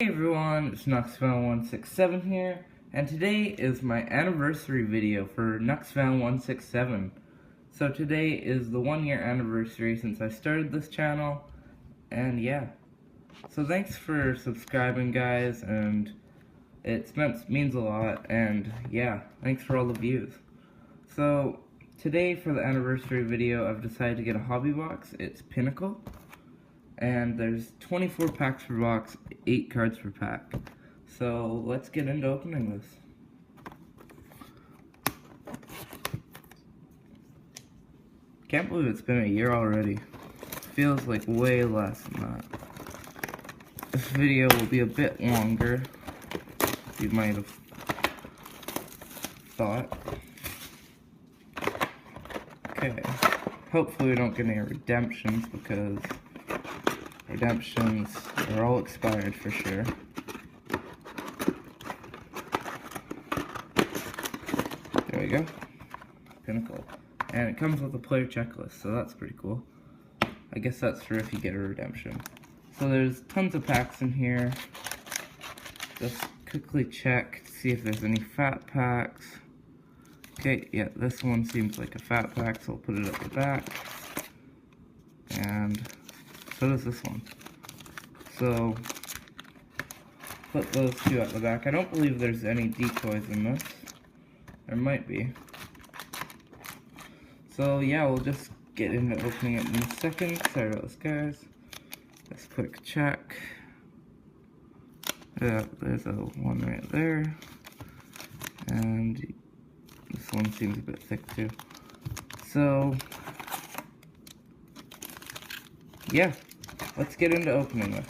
Hey everyone, it's Nucksfan167 here, and today is my anniversary video for Nucksfan167. So today is the 1-year anniversary since I started this channel, and yeah. So thanks for subscribing, guys, and it means a lot, and yeah, thanks for all the views. So today for the anniversary video, I've decided to get a hobby box. It's Pinnacle. And there's 24 packs per box, 8 cards per pack. So let's get into opening this. Can't believe it's been a year already. Feels like way less than that. This video will be a bit longer, you might have thought. Okay, hopefully we don't get any redemptions because redemptions are all expired for sure. There we go. Pinnacle. And it comes with a player checklist, so that's pretty cool. I guess that's for if you get a redemption. So there's tons of packs in here. Just quickly check to see if there's any fat packs. Okay, yeah, this one seems like a fat pack, so I'll put it at the back. And so does this one. So, put those two at the back. I don't believe there's any decoys in this. There might be. So yeah, we'll just get into opening it in a second. Sorry about this, guys. Just quick check. Yeah, there's a one right there. And this one seems a bit thick too. So, yeah, let's get into opening this.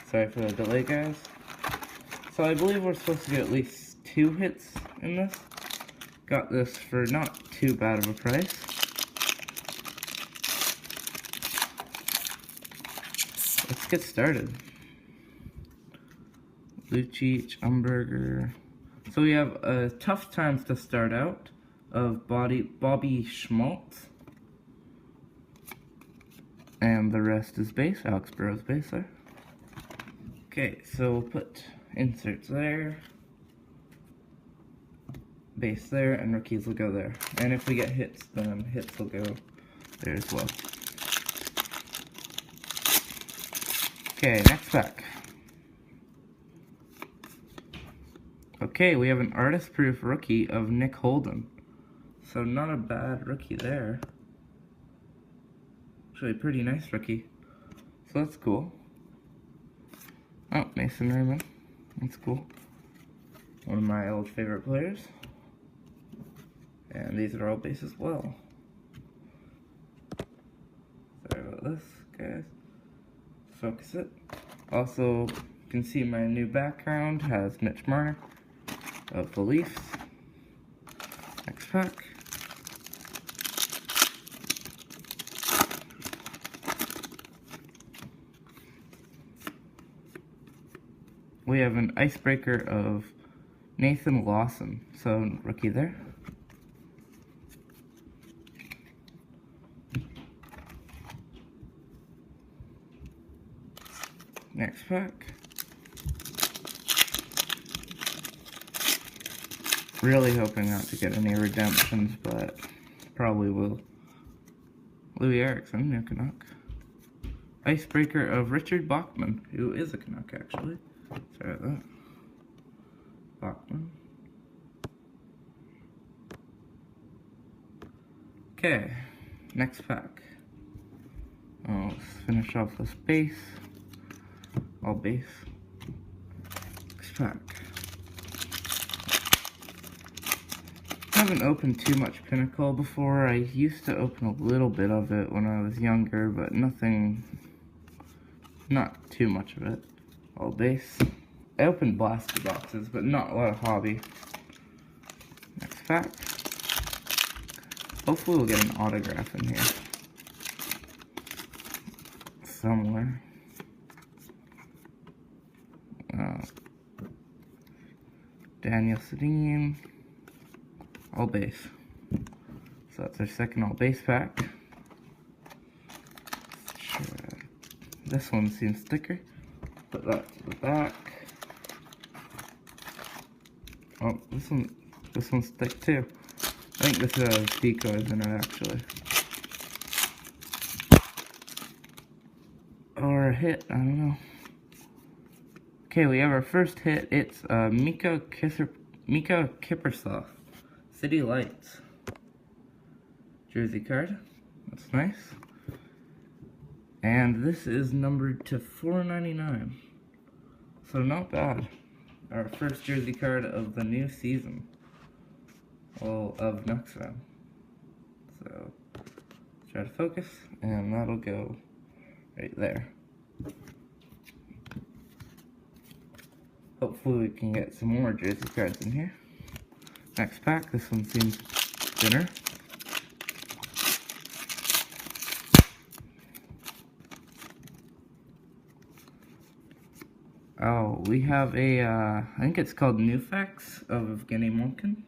Sorry for the delay, guys. So I believe we're supposed to get at least 2 hits in this. Got this for not too bad of a price. Let's get started. Lucic, Umberger. So we have tough times to start out of Bobby Schmaltz. And the rest is base, Alex Burrow's base there. Okay, so we'll put inserts there, base there, and rookies will go there. And if we get hits, then hits will go there as well. Okay, next pack. Okay, we have an artist proof rookie of Nick Holden. So not a bad rookie there. Actually, a pretty nice rookie. So that's cool. Oh, Mason Raymond. That's cool. One of my old favorite players. And these are all base as well. Sorry about this, guys. Focus it. Also, you can see my new background has Mitch Marner of the Leafs. Next pack. We have an icebreaker of Nathan Lawson, so rookie there. Next pack. Really hoping not to get any redemptions, but probably will. Louis Eriksson, new Canuck. Icebreaker of Richard Bachman, who is a Canuck actually. Sorry about that. Bachman. Okay, next pack. Let's finish off this base. All base. Next pack. I haven't opened too much Pinnacle before. I used to open a little bit of it when I was younger, but not too much of it. All base. I opened blaster boxes, but not a lot of hobby. Next pack. Hopefully we'll get an autograph in here. Somewhere. Daniel Sedin. All base. So that's our second all base pack. Sure. This one seems thicker. Put that to the back. Oh, this one's thick too. I think this has decoys in it actually. Or a hit, I don't know. Okay, we have our first hit. It's Miko Kippersoff, City Lights. Jersey card. That's nice. And this is numbered to 499. So not bad. Our first jersey card of the new season. Well, of Nucksfan. So, try to focus, and that'll go right there. Hopefully we can get some more jersey cards in here. Next pack, this one seems thinner. Oh, we have a, I think it's called Nucksfan of Evgeny Malkin.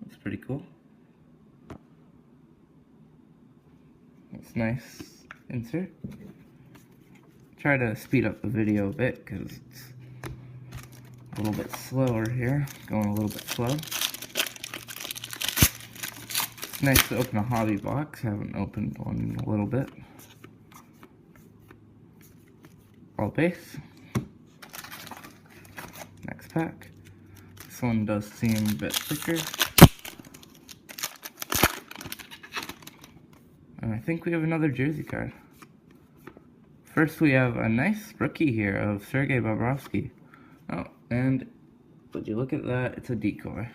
That's pretty cool. That's nice insert. Try to speed up the video a bit because it's a little bit slower here. Going a little bit slow. It's nice to open a hobby box. Haven't opened one in a little bit. All base. Next pack. This one does seem a bit thicker. And I think we have another jersey card. First we have a nice rookie here of Sergei Bobrovsky. Oh, and would you look at that, it's a decoy.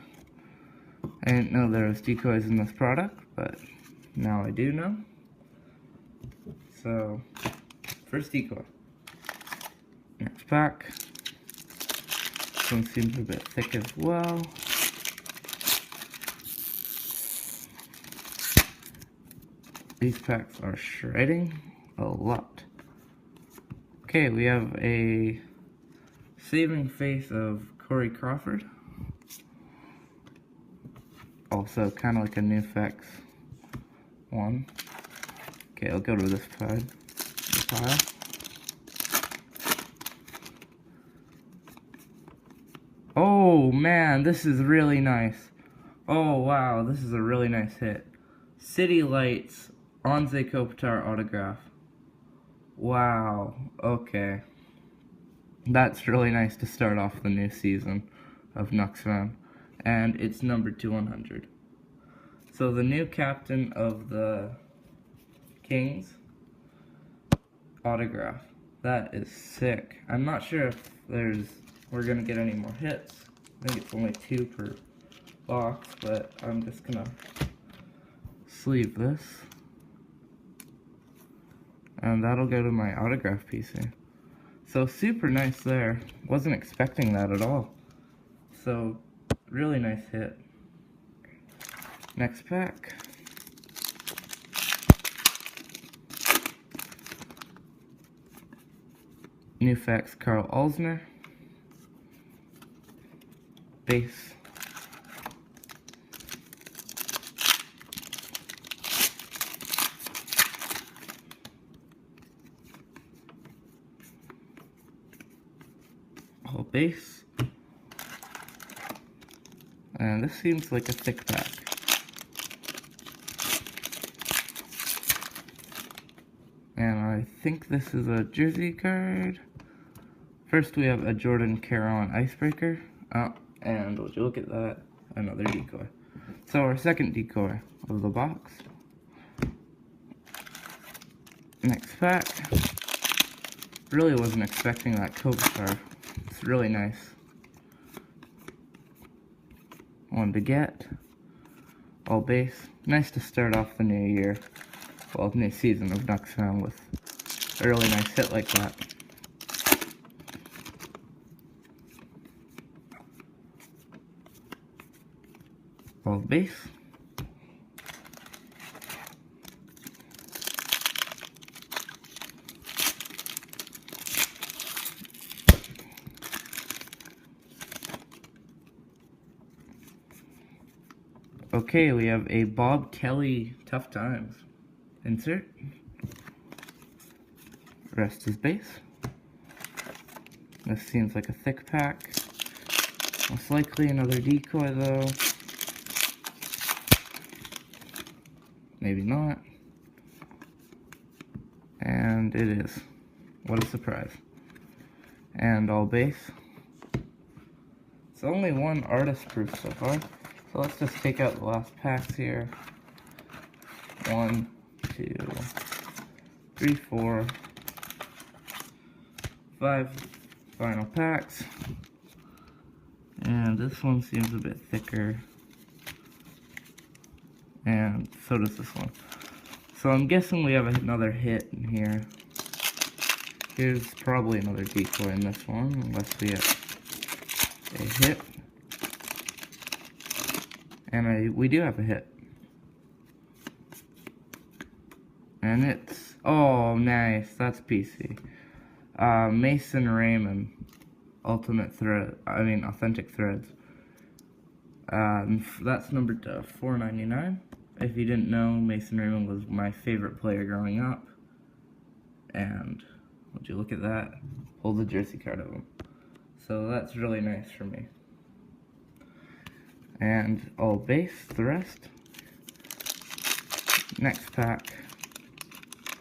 I didn't know there was decoys in this product, but now I do know. So, first decoy. Next pack. This one seems a bit thick as well. These packs are shredding a lot. Okay, we have a saving face of Corey Crawford. Also, kind of like a Nucksfan one. Okay, I'll go to this pile. Oh man, this is really nice. Oh wow, this is a really nice hit. City Lights, Anze Kopitar autograph. Wow, okay. That's really nice to start off the new season of Nucksfan. And it's numbered to 100. So the new captain of the Kings autograph. That is sick. I'm not sure if we're gonna get any more hits. I think it's only 2 per box, but I'm just gonna sleeve this. And that'll go to my autograph PC. So super nice there. Wasn't expecting that at all. So really nice hit. Next pack. Nucksfan Carl Alsner. Base. All base. And this seems like a thick pack. And I think this is a jersey card. First we have a Jordan Caron Icebreaker. And would you look at that, another decoy. So our second decoy of the box. Next pack. Really wasn't expecting that Kopitar. It's really nice one to get. All base. Nice to start off the new year, well, new season of Nucksfan with a really nice hit like that. All base. Okay, we have a Bob Kelly Tough Times insert. Rest is base. This seems like a thick pack. Most likely another decoy though. Maybe not. And it is. What a surprise. And all base. It's only one artist proof so far. So let's just take out the last packs here. 1, 2, 3, 4, 5 final packs. And this one seems a bit thicker. And so does this one. So I'm guessing we have another hit in here. Here's probably another decoy in this one, unless we have a hit. And we do have a hit. And it's, oh nice, that's PC. Mason Raymond, authentic threads. That's numbered to 499. If you didn't know, Mason Raymond was my favorite player growing up. And would you look at that? Hold the jersey card of him. So that's really nice for me. And all base, the rest. Next pack.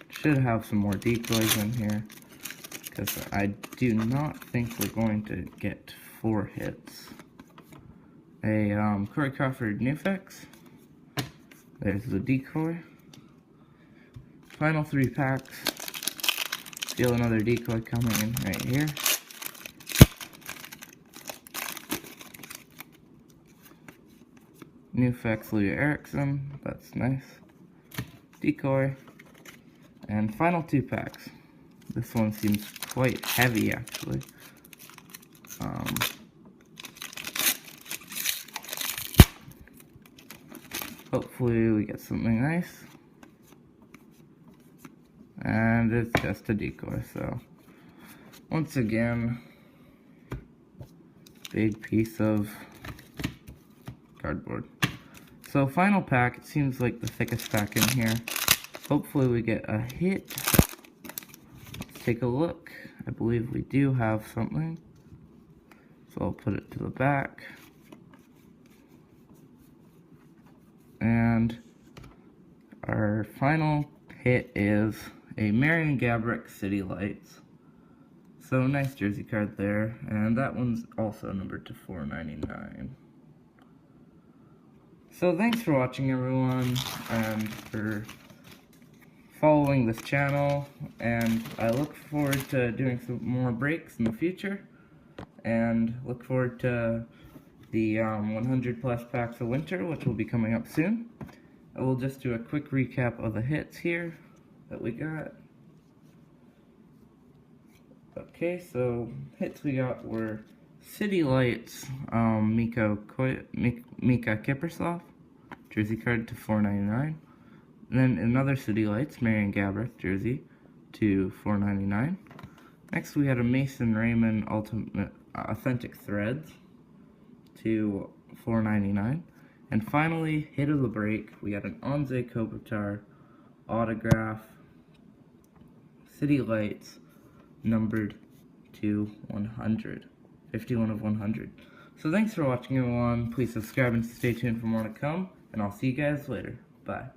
Should have some more decoys in here. Because I do not think we're going to get 4 hits. A Corey Crawford Newfix. There's the decoy. Final 3 packs. Feel another decoy coming in right here. Newfix Louis Erickson. That's nice. Decoy. And final 2 packs. This one seems quite heavy actually. Hopefully we get something nice. And it's just a decoy, so once again, big piece of cardboard. So final pack, it seems like the thickest pack in here. Hopefully we get a hit. Let's take a look. I believe we do have something. So I'll put it to the back. And our final hit is a Marion Gabrick City Lights. So nice jersey card there, and that one's also numbered to 499. So thanks for watching everyone, and for following this channel, and I look forward to doing some more breaks in the future, and look forward to the 100 plus packs of winter, which will be coming up soon. I will just do a quick recap of the hits here that we got. Okay, so hits we got were City Lights, Mika Kippersoff, jersey card to 499. Then another City Lights, Marion Gabrick jersey to 499. Next we had a Mason Raymond Authentic Threads to 499. And finally, hit of the break, we got an Anze Kopitar autograph City Lights numbered to 100. 51 of 100. So thanks for watching everyone. Please subscribe and stay tuned for more to come. And I'll see you guys later. Bye.